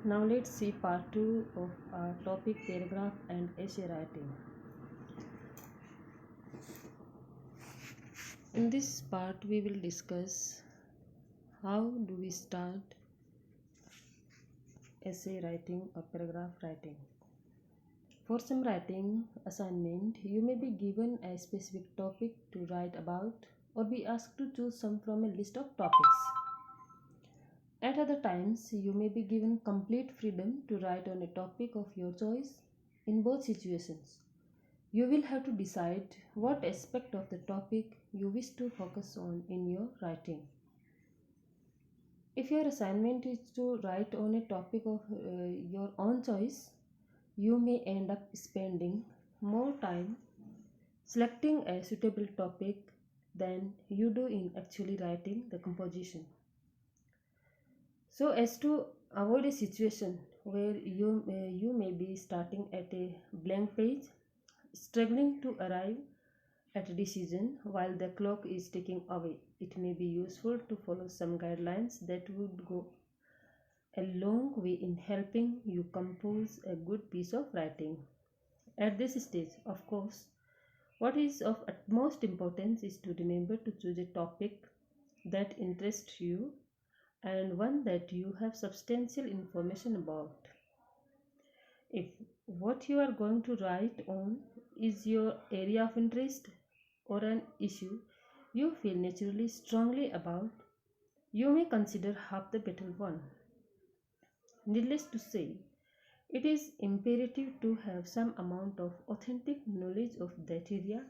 Now let's see part 2 of our topic paragraph and essay writing. In this part we will discuss how do we start essay writing or paragraph writing. For some writing assignment, you may be given a specific topic to write about or be asked to choose some from a list of topics. At other times, you may be given complete freedom to write on a topic of your choice. In both situations, you will have to decide what aspect of the topic you wish to focus on in your writing. If your assignment is to write on a topic of your own choice, you may end up spending more time selecting a suitable topic than you do in actually writing the composition. So as to avoid a situation where you may be starting at a blank page, struggling to arrive at a decision while the clock is ticking away, it may be useful to follow some guidelines that would go a long way in helping you compose a good piece of writing. At this stage, of course, what is of utmost importance is to remember to choose a topic that interests you and one that you have substantial information about. If what you are going to write on is your area of interest or an issue you feel naturally strongly about, you may consider half the battle won. Needless to say, it is imperative to have some amount of authentic knowledge of that area.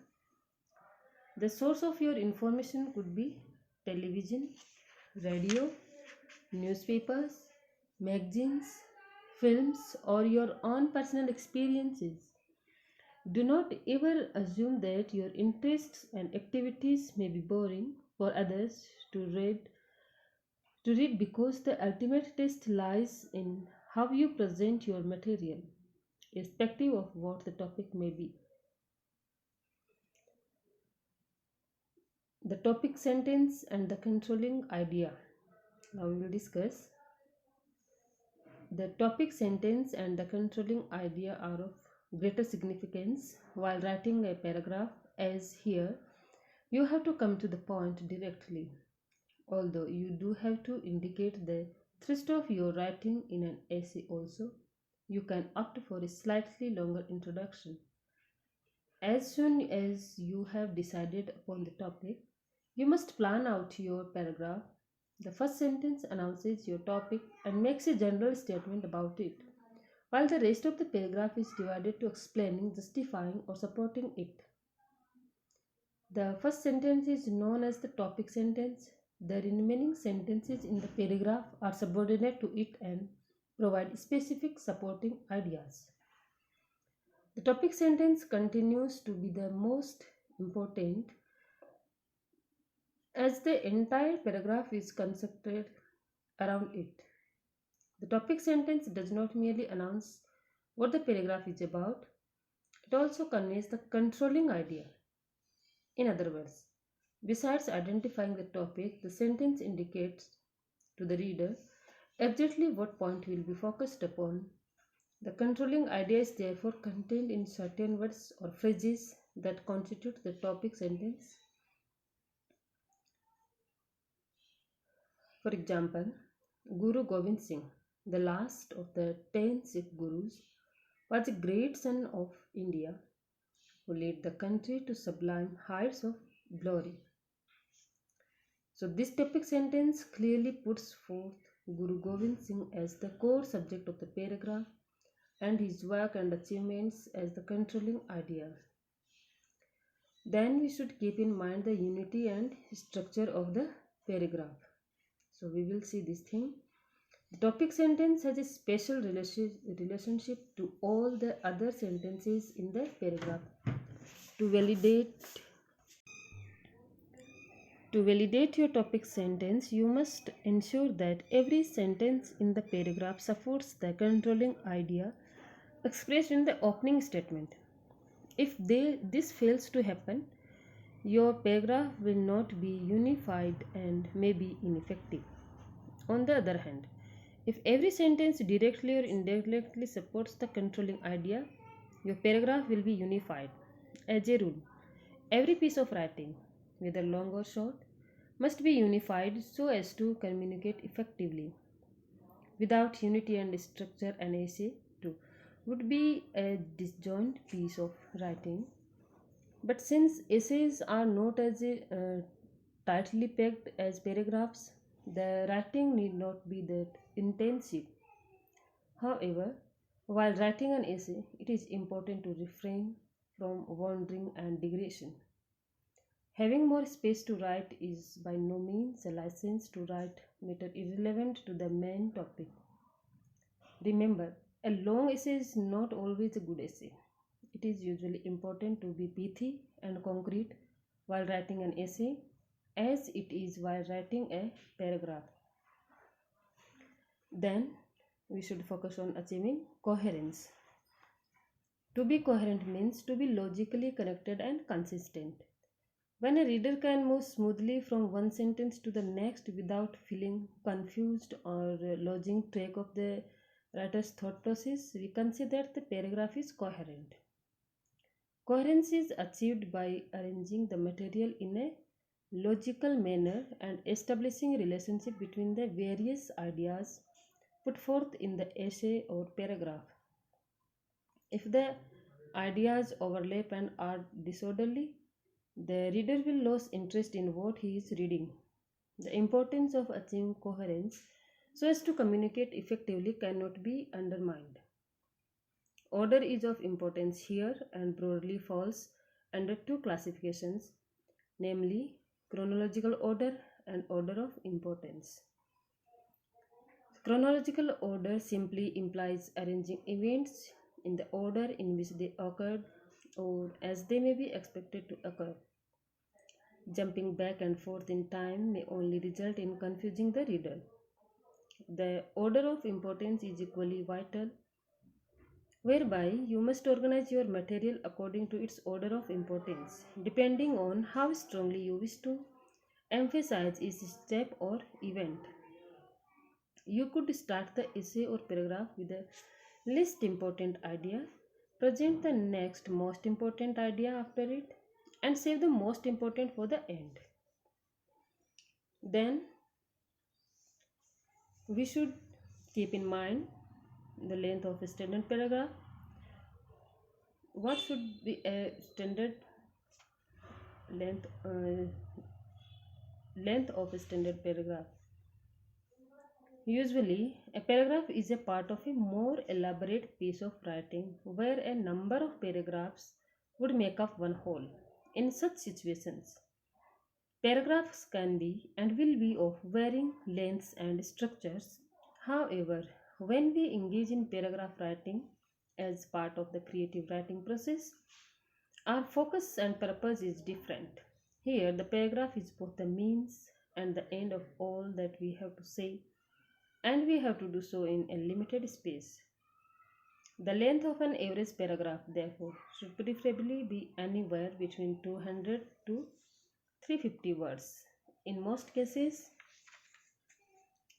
The source of your information could be television, radio, newspapers, magazines, films, or your own personal experiences. Do not ever assume that your interests and activities may be boring for others to read because the ultimate test lies in how you present your material, irrespective of what the topic may be. The topic sentence and the controlling idea. Now we will discuss. The topic sentence and the controlling idea are of greater significance while writing a paragraph, as here you have to come to the point directly, although you do have to indicate the thrust of your writing in an essay also. You can opt for a slightly longer introduction. As soon as you have decided upon the topic, you must plan out your paragraph. The first sentence announces your topic and makes a general statement about it, while the rest of the paragraph is divided to explaining, justifying, or supporting it. The first sentence is known as the topic sentence. The remaining sentences in the paragraph are subordinate to it and provide specific supporting ideas. The topic sentence continues to be the most important as the entire paragraph is constructed around it. The topic sentence does not merely announce what the paragraph is about, it also conveys the controlling idea. In other words, besides identifying the topic, the sentence indicates to the reader exactly what point will be focused upon. The controlling idea is therefore contained in certain words or phrases that constitute the topic sentence. For example, Guru Gobind Singh, the last of the 10 Sikh Gurus, was a great son of India who led the country to sublime heights of glory. So, this topic sentence clearly puts forth Guru Gobind Singh as the core subject of the paragraph and his work and achievements as the controlling idea. Then we should keep in mind the unity and structure of the paragraph. So we will see this thing. The topic sentence has a special relationship to all the other sentences in the paragraph. To validate your topic sentence, you must ensure that every sentence in the paragraph supports the controlling idea expressed in the opening statement. If this fails to happen, your paragraph will not be unified and may be ineffective. On the other hand, If every sentence directly or indirectly supports the controlling idea, your paragraph will be unified. As a rule, every piece of writing, whether long or short, must be unified so as to communicate effectively. Without unity and structure, an essay too would be a disjoint piece of writing. But since essays are not as tightly packed as paragraphs, the writing need not be that intensive. However, while writing an essay, it is important to refrain from wandering and digression. Having more space to write is by no means a license to write matter irrelevant to the main topic. Remember, a long essay is not always a good essay. It is usually important to be pithy and concrete while writing an essay, as it is while writing a paragraph. Then, we should focus on achieving coherence. To be coherent means to be logically connected and consistent. When a reader can move smoothly from one sentence to the next without feeling confused or losing track of the writer's thought process, we can say that the paragraph is coherent. Coherence is achieved by arranging the material in a logical manner and establishing relationship between the various ideas put forth in the essay or paragraph. If the ideas overlap and are disorderly, the reader will lose interest in what he is reading. The importance of achieving coherence so as to communicate effectively cannot be undermined. Order is of importance here and broadly falls under two classifications, namely chronological order and order of importance. Chronological order simply implies arranging events in the order in which they occurred or as they may be expected to occur. Jumping back and forth in time may only result in confusing the reader. The order of importance is equally vital, whereby you must organize your material according to its order of importance, depending on how strongly you wish to emphasize each step or event. You could start the essay or paragraph with the least important idea, present the next most important idea after it, and save the most important for the end. Then we should keep in mind the length of a standard paragraph. What should be a standard length length of a standard paragraph? Usually, a paragraph is a part of a more elaborate piece of writing where a number of paragraphs would make up one whole. In such situations, paragraphs can be and will be of varying lengths and structures. However, when we engage in paragraph writing as part of the creative writing process, our focus and purpose is different. Here, the paragraph is both the means and the end of all that we have to say, and we have to do so in a limited space. The length of an average paragraph, therefore, should preferably be anywhere between 200 to 350 words. In most cases,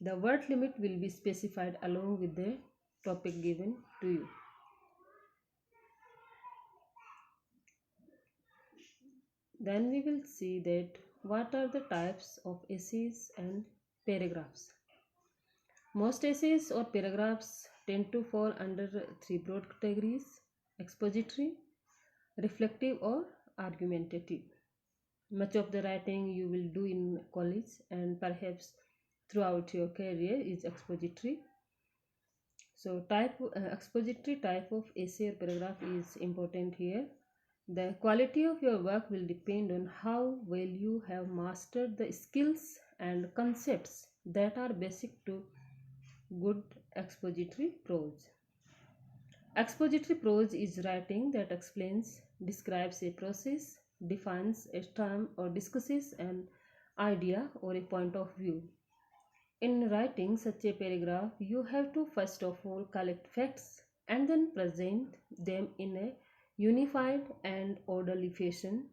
the word limit will be specified along with the topic given to you. Then we will see that what are the types of essays and paragraphs. Most essays or paragraphs tend to fall under three broad categories: expository, reflective, or argumentative. Much of the writing you will do in college and perhaps throughout your career is expository. So, expository type of essay or paragraph is important here. The quality of your work will depend on how well you have mastered the skills and concepts that are basic to good expository prose. Expository prose is writing that explains, describes a process, defines a term, or discusses an idea or a point of view. In writing such a paragraph, you have to first of all collect facts and then present them in a unified and orderly fashion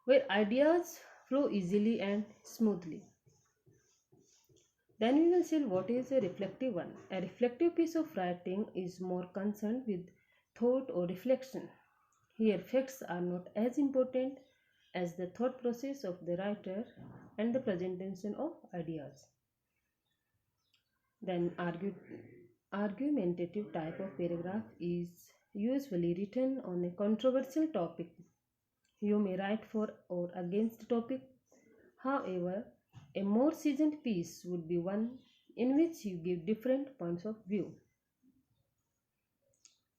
where ideas flow easily and smoothly. Then we will see what is a reflective one. A reflective piece of writing is more concerned with thought or reflection. Here, facts are not as important as the thought process of the writer and the presentation of ideas. Then, argumentative type of paragraph is usually written on a controversial topic. You may write for or against the topic. However, a more seasoned piece would be one in which you give different points of view.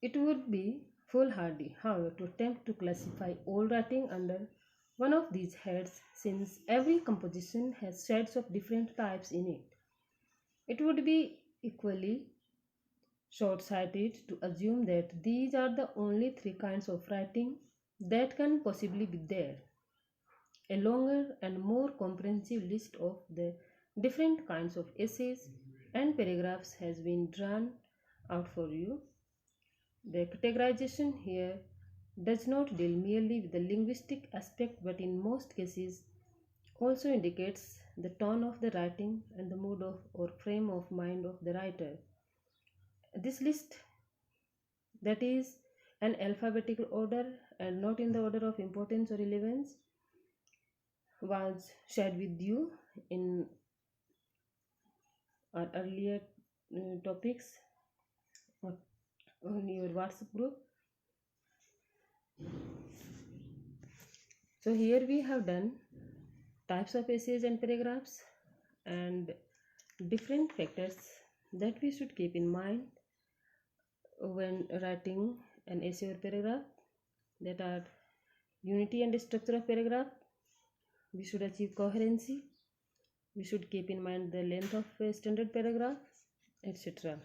It would be foolhardy, however, to attempt to classify all writing under one of these heads since every composition has shades of different types in it. It would be equally short sighted to assume that these are the only three kinds of writing that can possibly be there. A longer and more comprehensive list of the different kinds of essays and paragraphs has been drawn out for you. The categorization here does not deal merely with the linguistic aspect but in most cases also indicates the tone of the writing and the mood of or frame of mind of the writer. This list, that is an alphabetical order and not in the order of importance or relevance, was shared with you in our earlier topics on your WhatsApp group. So here we have done types of essays and paragraphs and different factors that we should keep in mind when writing an essay or paragraph, that are unity and structure of paragraph. We should achieve coherency. We should keep in mind the length of a standard paragraph, etc.